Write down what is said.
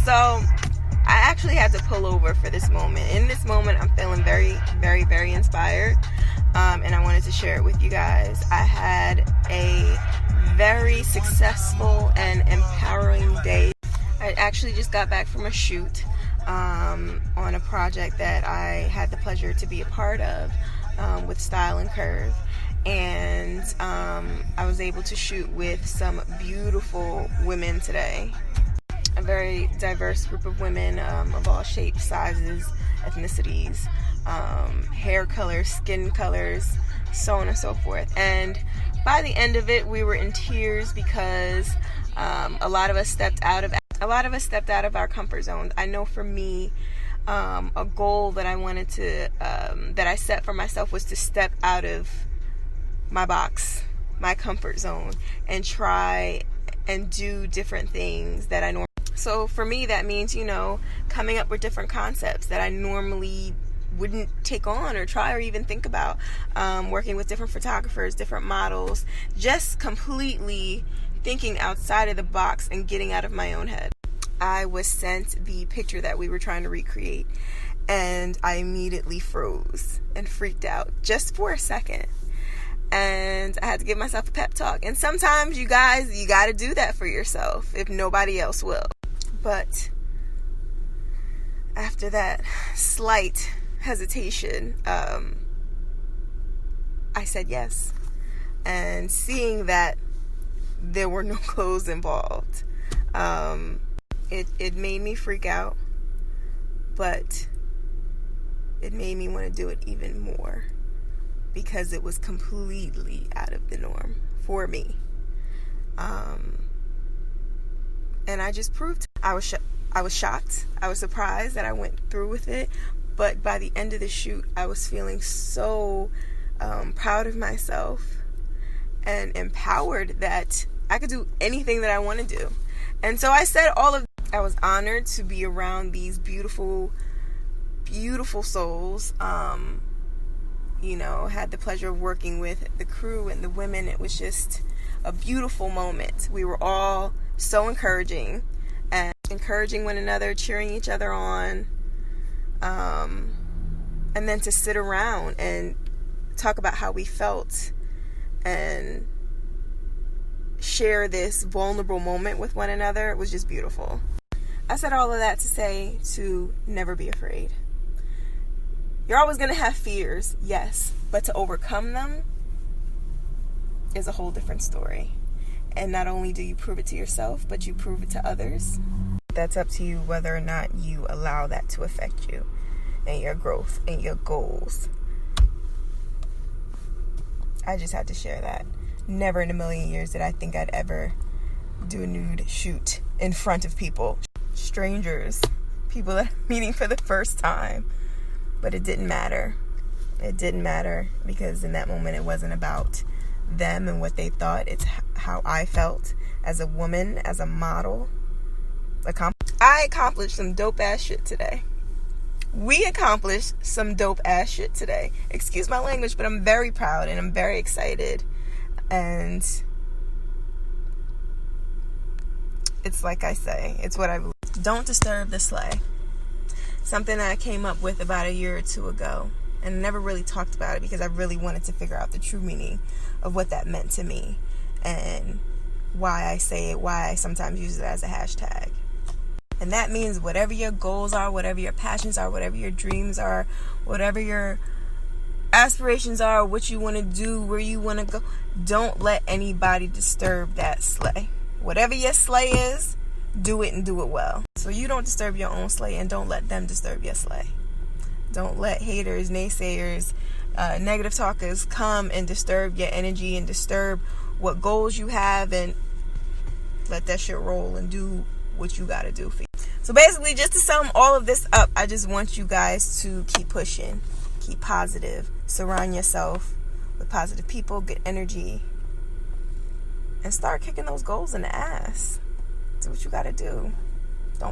So I actually had to pull over for this moment. In this moment, I'm feeling very, very, very inspired. And I wanted to share it with you guys. I had a very successful and empowering day. I actually just got back from a shoot on a project that I had the pleasure to be a part of with Style and Curve. And I was able to shoot with some beautiful women today. A very diverse group of women of all shapes, sizes, ethnicities, hair colors, skin colors, so on and so forth. And by the end of it, we were in tears because a lot of us stepped out of our comfort zones. I know for me, a goal that I wanted to that I set for myself was to step out of my box, my comfort zone, and try and do different things that I normally. So for me, that means, coming up with different concepts that I normally wouldn't take on or try or even think about. Working with different photographers, different models, just completely thinking outside of the box and getting out of my own head. I was sent the picture that we were trying to recreate, and I immediately froze and freaked out just for a second. And I had to give myself a pep talk. And sometimes, you guys, you got to do that for yourself if nobody else will. But after that slight hesitation, I said yes. And seeing that there were no clothes involved, it made me freak out, but it made me want to do it even more because it was completely out of the norm for me. And I just proved I was shocked. I was surprised that I went through with it. But by the end of the shoot, I was feeling so proud of myself and empowered that I could do anything that I want to do. And so I said I was honored to be around these beautiful, beautiful souls. Had the pleasure of working with the crew and the women. It was just a beautiful moment. We were all so encouraging one another, cheering each other on. And then to sit around and talk about how we felt and share this vulnerable moment with one another, it was just beautiful. I said all of that to say to never be afraid. You're always going to have fears, yes, but to overcome them is a whole different story. And not only do you prove it to yourself, but you prove it to others. That's up to you whether or not you allow that to affect you and your growth and your goals. I just had to share that. Never in a million years did I think I'd ever do a nude shoot in front of people. Strangers, people that I'm meeting for the first time. But it didn't matter. It didn't matter because in that moment it wasn't about them and what they thought. It's how I felt as a woman, as a model. I accomplished some dope ass shit today. We accomplished some dope ass shit today. Excuse my language, but I'm very proud and I'm very excited. And it's like I say, it's what I believe. Don't disturb the sleigh. Something that I came up with about a year or two ago and never really talked about it because I really wanted to figure out the true meaning of what that meant to me and why I say it, why I sometimes use it as a hashtag. And that means whatever your goals are, whatever your passions are, whatever your dreams are, whatever your aspirations are, what you want to do, where you want to go, don't let anybody disturb that sleigh. Whatever your sleigh is, do it and do it well. So you don't disturb your own sleigh and don't let them disturb your sleigh. Don't let haters, naysayers, negative talkers come and disturb your energy and disturb what goals you have, and let that shit roll and do what you gotta do for you. So basically, just to sum all of this up, I just want you guys to keep pushing, keep positive, surround yourself with positive people, good energy, and start kicking those goals in the ass. Do what you gotta do.